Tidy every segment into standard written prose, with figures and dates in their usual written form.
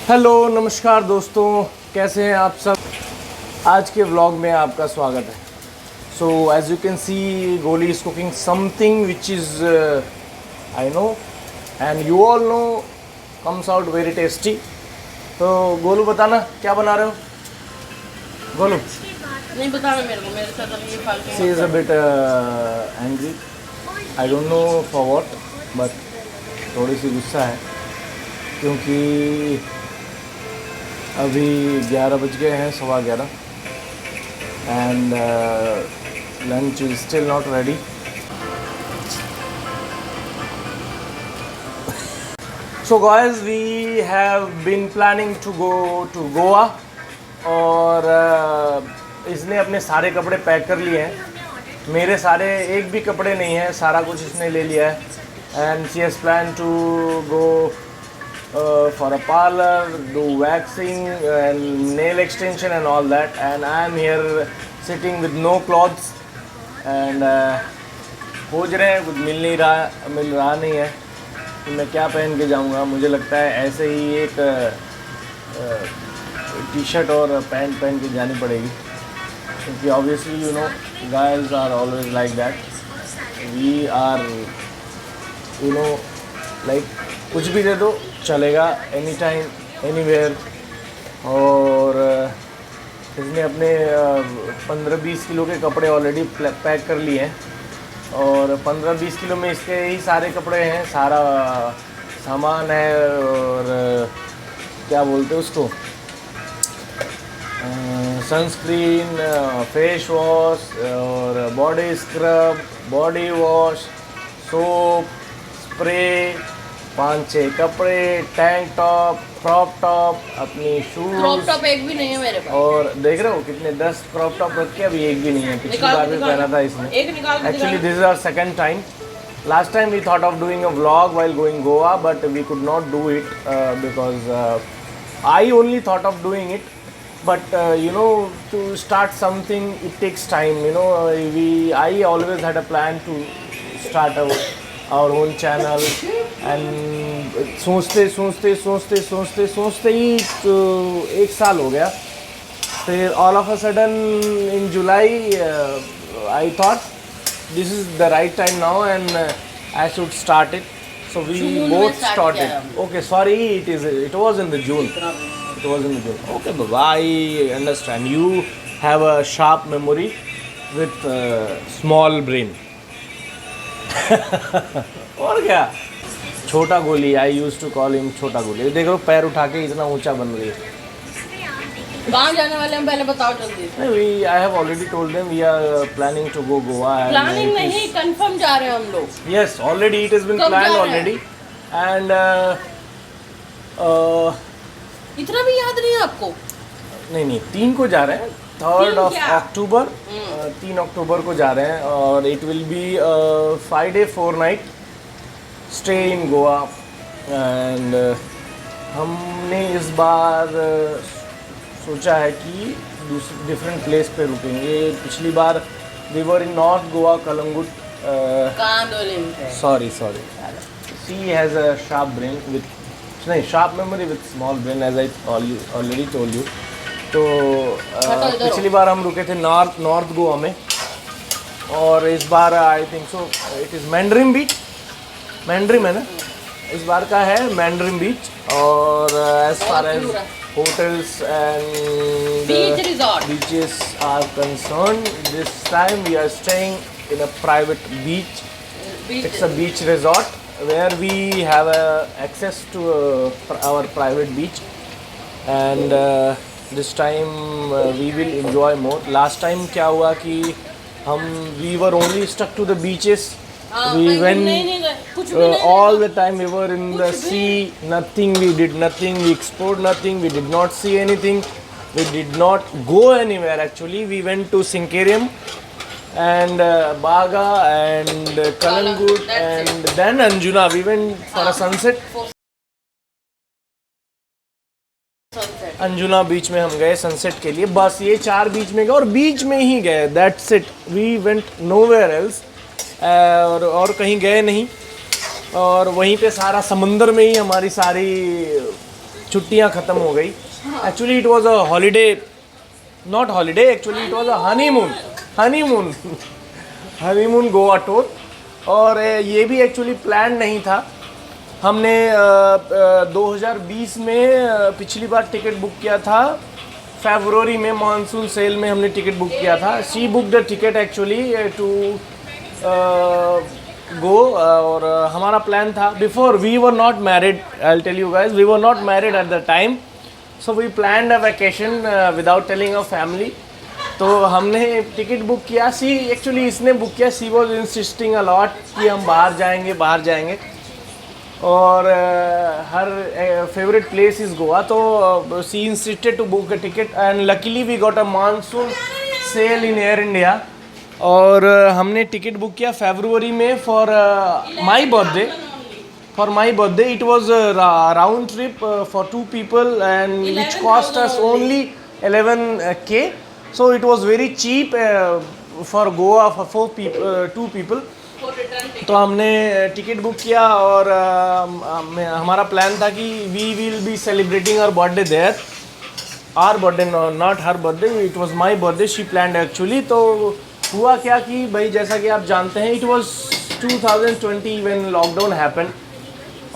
Hello नमस्कार दोस्तों, कैसे हैं आप सब। आज के व्लॉग में आपका स्वागत है। So as you can see, Goli is cooking something which is I know and you all know comes out very tasty. तो गोलू बताना क्या बना रहे हो। गोलू नहीं बताना मेरे साथ अभी ये फालतू she is a bit angry, I don't know for what, but थोड़ी सी गुस्सा है क्योंकि अभी 11 बज गए हैं, 11:15, and lunch is still not ready. So guys, we have been planning to go to Goa, और इसने अपने सारे कपड़े पैक कर लिए हैं। मेरे सारे एक भी कपड़े नहीं हैं, सारा कुछ इसने ले लिया है। And she has plan to go for a parlor, do waxing and nail extension and all that, and I am here sitting with no clothes and खोज रहे हैं, कुछ मिल रहा नहीं है कि मैं क्या पहन के जाऊंगा। मुझे लगता है ऐसे ही एक टी शर्ट और पैंट पहन के जानी पड़ेगी, क्योंकि obviously you know guys are always like that. We are you know like कुछ भी दे दो चलेगा, एनी टाइम एनीवेयर। और इसने अपने 15-20 किलो के कपड़े ऑलरेडी पैक कर लिए हैं, और 15-20 किलो में इसके ही सारे कपड़े हैं, सारा सामान है। और क्या बोलते हैं उसको, सनस्क्रीन, फेस वॉश और body scrub, body wash, soap, spray, 5-6 कपड़े, टैंक टॉप, क्रॉप टॉप, अपनी शूज। क्रॉप टॉप एक भी नहीं है मेरे पास। और देख रहे हो कितने 10 क्रॉप टॉप रखे, अभी एक भी नहीं है। पिछली बार भी पहना था इसने। एक निकाल। Actually this is our second time. Last time we thought of doing a vlog while going Goa, but we could not do it because I only thought of doing it, but you know, to start something it takes time, you know. I always had a plan to start our own channel, and सोचते ही एक साल हो गया। फिर all of a sudden in July I thought this is the right time now and I should start it, so we both started. Okay, sorry, it was in the June. It was in the June. Okay, Baba, I understand. You have a sharp memory with small brain. और क्या, छोटा गोली, आई use to call him छोटा गोली। देखो पैर उठा के इतना ऊंचा बन रही है। कहाँ जाने वाले हैं पहले बताओ जल्दी। नहीं, I have already told them we are planning to go Goa. Planning नहीं, कंफर्म जा रहे हैं हम लोग। Yes, already it has been planned already, and इतना भी याद नहीं है आपको? नहीं 3 को जा रहे हैं, 3rd of October, 3 अक्टूबर को जा रहे हैं, और it will be 5 day 4 night stay in Goa. And हमने इस बार सोचा है कि दूसरी डिफरेंट प्लेस पे रुकेंगे। पिछली बार we were in north Goa, Calangute. Sorry she has a sharp brain with sharp memory with small brain, as I already told you. तो पिछली बार हम रुके थे नॉर्थ गोवा में, और इस बार I think so it is Mandrem beach. Mandrem है ना, इस बार का है मैंड्रिम बीच। और as far as hotels and beaches are concerned, this time we are staying in a private beach. It's a beach resort where we have access to our private beach, and this time we will enjoy more. Last time क्या हुआ कि we were only stuck to the beaches. We went all the time, we were in the sea, nothing, we did nothing, we explored nothing, we did not see anything, we did not go anywhere actually. We went to Sinkarium and Baga and Kalangut, and then Anjuna. We went for a sunset. Anjuna बीच में हम गए sunset के लिए, बस ये 4 बीच में गए और बीच में ही गए, that's it. We went nowhere else, और कहीं गए नहीं। और वहीं पे सारा समंदर में ही हमारी सारी छुट्टियां ख़त्म हो गई. Actually it was a holiday, not holiday, actually it was a honeymoon honeymoon Goa tour. और ये भी एक्चुअली प्लान नहीं था. हमने 2020 में पिछली बार टिकट बुक किया था. फरवरी में मानसून सेल में हमने टिकट बुक किया था. She book the ticket actually to go. और हमारा प्लान था, before we were not married, I will tell you guys, we were not married at the time. So we planned a vacation without telling a family. तो हमने ticket book किया. सी actually इसने book किया. She was insisting a lot कि हम बाहर जाएंगे. और her favourite place is Goa. तो she insisted to book a ticket and luckily we got a monsoon sale in Air India. और हमने टिकट बुक किया फरवरी में for my birthday. For my birthday, it was a round trip for 2 people and which cost us only 11K. So it was very cheap for Goa for 2 people. तो हमने ticket book किया और हमारा plan था कि we will be celebrating our birthday there. Our birthday, not her birthday. It was my birthday. She planned actually. तो हुआ क्या कि भाई जैसा कि आप जानते हैं, it was 2020 when lockdown happened.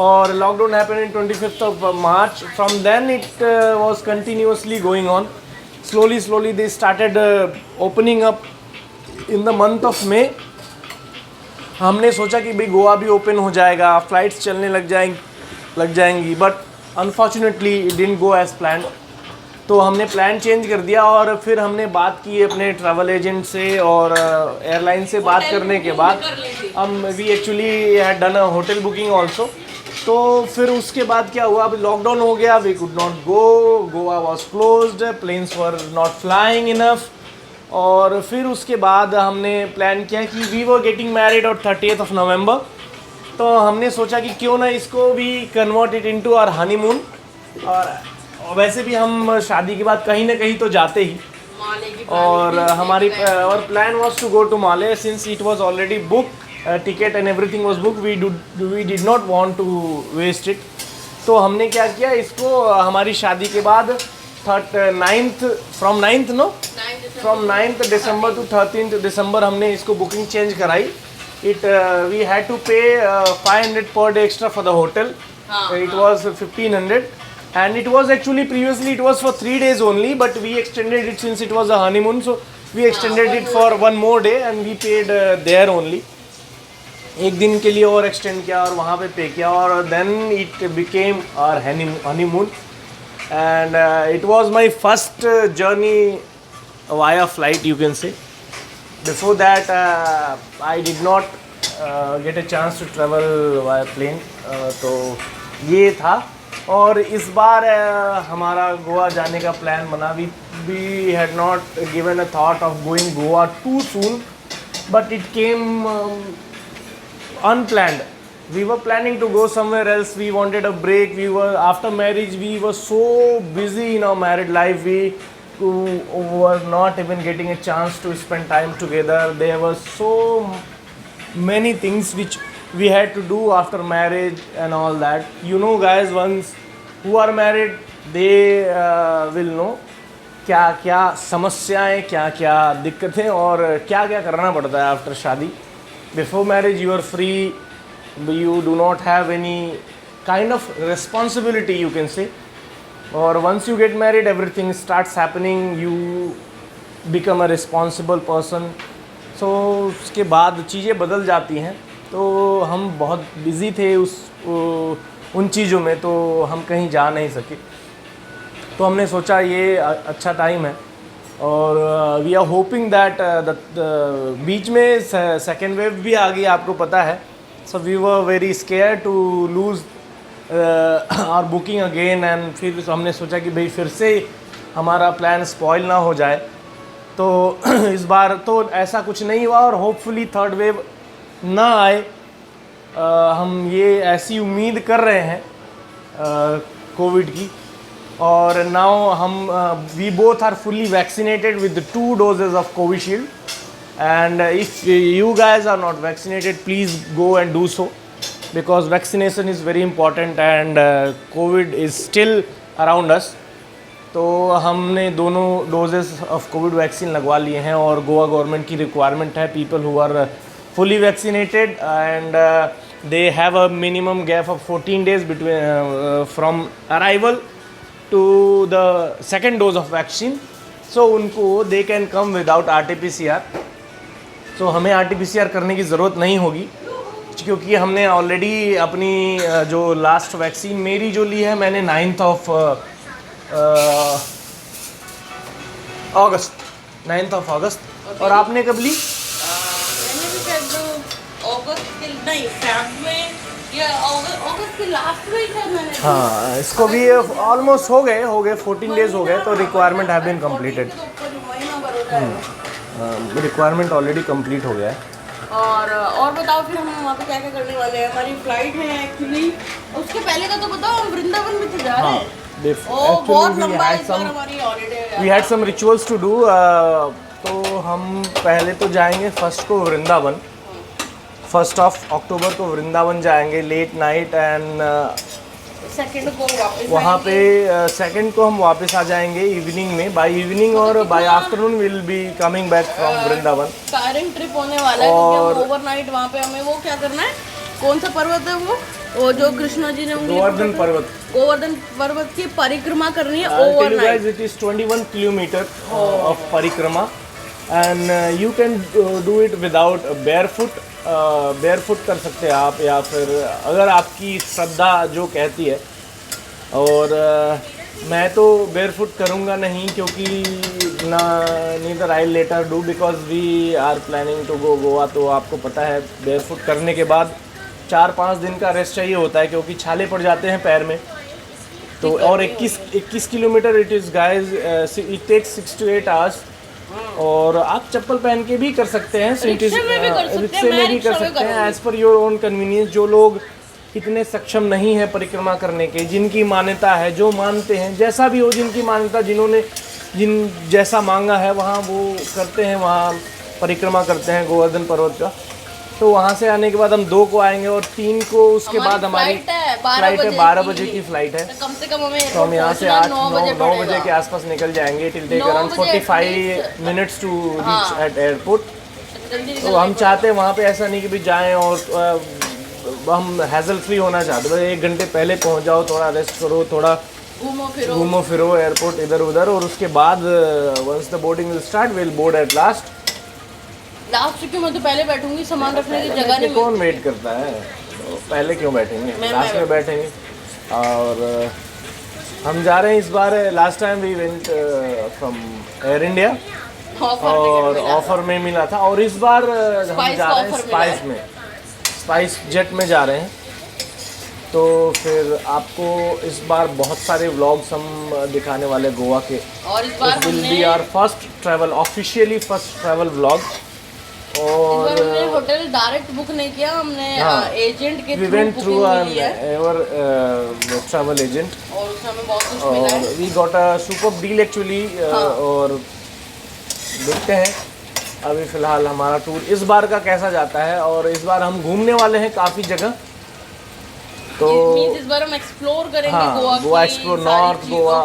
और lockdown happen in 25th of March. From then it was continuously going on. Slowly they started opening up in the month of May. हमने सोचा कि भाई गोवा भी ओपन हो जाएगा, फ्लाइट्स चलने लग जाएंगी. But unfortunately it didn't go as plan. तो हमने प्लान चेंज कर दिया. और फिर हमने बात की अपने ट्रैवल एजेंट से और एयरलाइन से बात करने के बाद हम we actually had done a hotel booking also. तो फिर उसके बाद क्या हुआ, अभी लॉकडाउन हो गया. We could not go, Goa was closed, planes were not flying enough. और फिर उसके बाद हमने प्लान किया कि we were getting married on 30th of November. तो हमने सोचा कि क्यों ना इसको भी convert it into our honeymoon. और वैसे भी हम शादी के बाद कहीं ना कहीं तो जाते ही. और हमारी और plan was to go to Male since it was already book. Ticket and everything was book. We did not want to waste it. तो हमने क्या किया, इसको हमारी शादी के बाद 9th December to 13th December हमने इसको बुकिंग चेंज कराई. वी हैड टू पे 500 per day extra for the hotel. It was 1500 and it was actually previously it was for 3 days only, but we extended it since it was a honeymoon. So we extended it for 1 more day and we paid there only. एक दिन के लिए और extend किया और वहाँ पे pay किया. और then it became our honeymoon. And it was my first journey via flight, you can say. Before that I did not get a chance to travel via plane. तो ये था. और इस बार हमारा गोवा जाने का प्लान बना. We had not given a thought of going Goa too soon, but it came unplanned. We were planning to go somewhere else. We wanted a break. We were after marriage. We were so busy in our married life. We were not even getting a chance to spend time together. There were so many things which we had to do after marriage and all that. You know, guys, once who are married, they will know क्या क्या समस्याएं, क्या क्या दिक्कतें और क्या क्या करना पड़ता है आफ्टर शादी. Before marriage you are free, you do not have any kind of responsibility, you can say. Or once you get married everything starts happening, you become a responsible person. So उसके बाद चीज़ें बदल जाती हैं. तो हम बहुत बिज़ी थे उन चीज़ों में, तो हम कहीं जा नहीं सके. तो हमने सोचा ये अच्छा टाइम है. और वी आर होपिंग दैट बीच में सेकेंड वेव भी आ गई, आपको पता है. So we were very scare to lose our booking again. And फिर हमने सोचा कि भाई फिर से हमारा प्लान स्पॉइल ना हो जाए. तो इस बार तो ऐसा कुछ नहीं हुआ और होपफुली थर्ड वेव ना आए. हम ये ऐसी उम्मीद कर रहे हैं कोविड की. और नाउ हम we both are fully vaccinated with 2 doses of Covishield. And if you guys are not vaccinated, please go and do so, because vaccination is very important. And COVID is still around us. तो हमने दोनों doses of Covid vaccine लगवा लिए हैं और Goa government की requirement है people who are fully vaccinated and they have a minimum gap of 14 days between from arrival to the second dose of vaccine. So उनको they can come without RT-PCR। सो हमें RT-PCR करने की ज़रूरत नहीं होगी क्योंकि हमने ऑलरेडी अपनी जो लास्ट वैक्सीन मेरी जो ली है मैंने 9th of अगस्त। और आपने कब ली? मैंने भी शायद अगस्त के नहीं फैब में या अगस्त के लास्ट में ही शायद मैंने। हाँ, इसको भी ऑलमोस्ट हो गए 14 days हो गए। तो requirement have been completed, requirement already complete हो गया है। और बताओ फिर हम वहाँ पे क्या क्या करने वाले हैं? हमारी फ्लाइट है एक्चुअली, उसके पहले का तो बताओ। हम वृंदावन में तो जा रहे हैं। बहुत लंबा इस बार हमारी हॉलिडे है। We had some rituals to do. तो हम पहले तो जाएंगे फर्स्ट को वृंदावन, 1 अक्टूबर को वृंदावन जाएंगे लेट नाइट एंड सेकंड को वापस वहाँ पे सेकंड को हम वापस आ जाएंगे इवनिंग में, बाय इवनिंग और by afternoon will be coming back from Vrindavan. Tiring trip होने वाला है क्योंकि ओवरनाइट वहाँ पे हमें वो क्या करना है, कौन सा पर्वत है वो जो कृष्णा जी ने गोवर्धन पर्वत, गोवर्धन पर्वत की परिक्रमा करनी है overnight. It is 21 kilometre of परिक्रमा and you can do it without barefoot. Barefoot कर सकते हैं आप, या फिर अगर आपकी श्रद्धा जो कहती है। और मैं तो बेयरफुट करूँगा नहीं क्योंकि ना neither I later do because we are planning to go Goa. तो आपको पता है बेयरफुट करने के बाद 4-5 दिन का रेस्ट चाहिए होता है क्योंकि छाले पड़ जाते हैं पैर में। तो और 21 kilometre it is guys, it takes 6 to 8 hours। और आप चप्पल पहन के भी कर सकते हैं, रिक्शे में भी कर सकते हैं as per your own convenience. जो लोग इतने सक्षम नहीं है परिक्रमा करने के, जिनकी मान्यता है, जो मानते हैं, जैसा भी हो जिनकी मान्यता, जिन्होंने जैसा मांगा है वहाँ वो करते हैं, वहाँ परिक्रमा करते हैं गोवर्धन पर्वत का। तो वहाँ से आने के बाद हम 2 को आएंगे और 3 को उसके बाद हमारी फ्लाइट है 12 बजे की फ्लाइट है। कम से कम हमें तो हम यहाँ से 8-9 बजे के आसपास निकल जाएंगे। It will take around 45 minutes to reach at airport. तो हम चाहते हैं वहाँ पे ऐसा नहीं कि भी जाएं और हम हैजल फ्री होना चाहते हैं। 1 घंटे पहले पहुँच जाओ, थोड़ा रेस्ट करो, थोड़ा घूमो फिरो एयरपोर्ट इधर उधर, और उसके बाद once the boarding will start will board at last क्यों मैं तो पहले बैठूंगी, सामान रखने की जगह नहीं। कौन वेट करता है, तो पहले क्यों बैठेंगे, लास्ट में बैठेंगे। और हम जा रहे हैं इस बार, last time we went from Air India और ऑफर में मिला था, और इस बार हम जा रहे हैं स्पाइस जेट में जा रहे हैं। तो फिर आपको इस बार बहुत सारे व्लॉग्स हम दिखाने वाले गोवा के, और इस बार will be our first travel, officially first travel vlog. और हमने होटल डायरेक्ट बुक नहीं किया, हमने एजेंट के we went through ever travel agent, और उसमें हमें बहुत कुछ मिला है। We got a super deal actually. और देखते हैं अभी फ़िलहाल हमारा टूर इस बार का कैसा जाता है। और इस बार हम घूमने वाले हैं काफ़ी जगह, तो इस बार हम एक्सप्लोर करेंगे Goa explore, north Goa,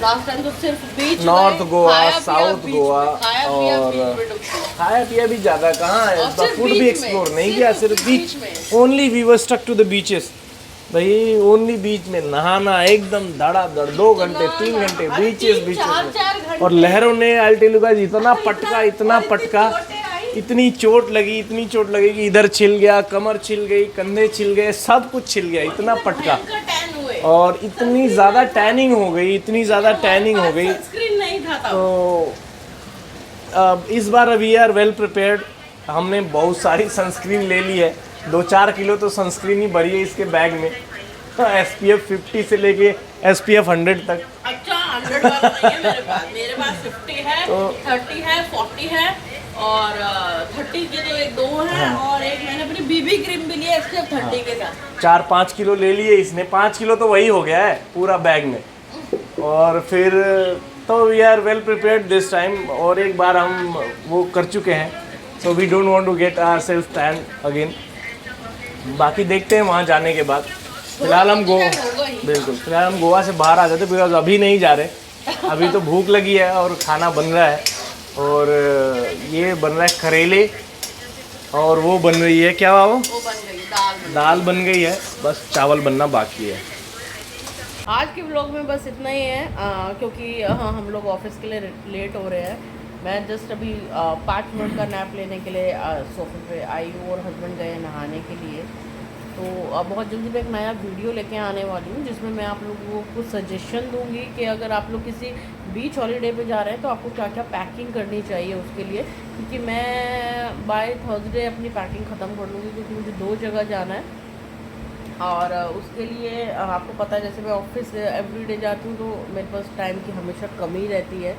last time तो सिर्फ बीच, नॉर्थ गोवा, साउथ गोवा, और खाया पिया भी ज़्यादा कहाँ है, फूड भी एक्सप्लोर नहीं किया, सिर्फ beach. Only we were stuck to the beaches भाई, ओनली बीच में नहाना, एकदम धड़ाधड़ 2 घंटे 3 घंटे बीचेस में। और लहरों ने अल्टीलुगा इतना पटका, इतनी चोट लगी कि इधर छिल गया, कमर छिल गई, कंधे छिल गए, सब कुछ छिल गया, इतना पटका। और इतनी ज़्यादा टैनिंग हो गई, तो इस बार वी आर वेल प्रिपेयर्ड। हमने बहुत सारी सनस्क्रीन ले ली है, 2-4 किलो तो सनस्क्रीन ही भरी है इसके बैग में। SPF 50 से लेके SPF 100 तक। अच्छा 100 वाला नहीं है मेरे पास 50 है, 30 है, 40 है, और 30 के तो 2 हैं, और एक मैंने अपनी BB क्रीम भी लिया SPF 30 के साथ। 4-5 किलो ले लिए इसने, 5 किलो तो वही हो गया है पूरा बैग में। और फिर तो we are well prepared this time, और एक बार हम वो कर चुके हैं, so we don't want to get ourself tan again. बाकी देखते हैं वहाँ जाने के बाद। फिलहाल हम होगा ही। बिल्कुल फिलहाल हम गोवा से बाहर आ जाते बिकॉज अभी नहीं जा रहे, अभी तो भूख लगी है और खाना बन रहा है। और ये बन रहा है करेले और वो बन रही है क्या वो बन गई दाल बन गई है, बस चावल बनना बाकी है। आज के व्लॉग में बस इतना ही है क्योंकि हाँ हम लोग ऑफिस के लिए लेट हो रहे हैं। मैं जस्ट अभी 5 मिनट का नैप लेने के लिए सोफे पे आई हूँ और हस्बैंड गए नहाने के लिए। तो बहुत जल्दी मैं एक नया वीडियो लेके आने वाली हूँ जिसमें मैं आप लोगों को कुछ सजेशन दूंगी कि अगर आप लोग किसी बीच हॉलीडे पे जा रहे हैं तो आपको क्या क्या पैकिंग करनी चाहिए उसके लिए, क्योंकि मैं बाय थर्सडे अपनी पैकिंग ख़त्म कर लूँगी क्योंकि मुझे 2 जगह जाना है। और उसके लिए आपको पता है जैसे मैं ऑफिस एवरीडे जाती हूँ तो मेरे पास टाइम की हमेशा कमी रहती है,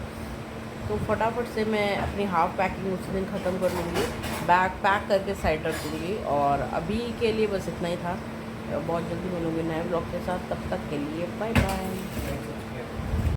तो फटाफट से मैं अपनी हाफ़ पैकिंग उस दिन ख़त्म कर लूँगी, बैग पैक करके साइड रख दूँगी। और अभी के लिए बस इतना ही था, बहुत जल्दी मिलूँगी नए ब्लॉग के साथ, तब तक के लिए बाय बाय।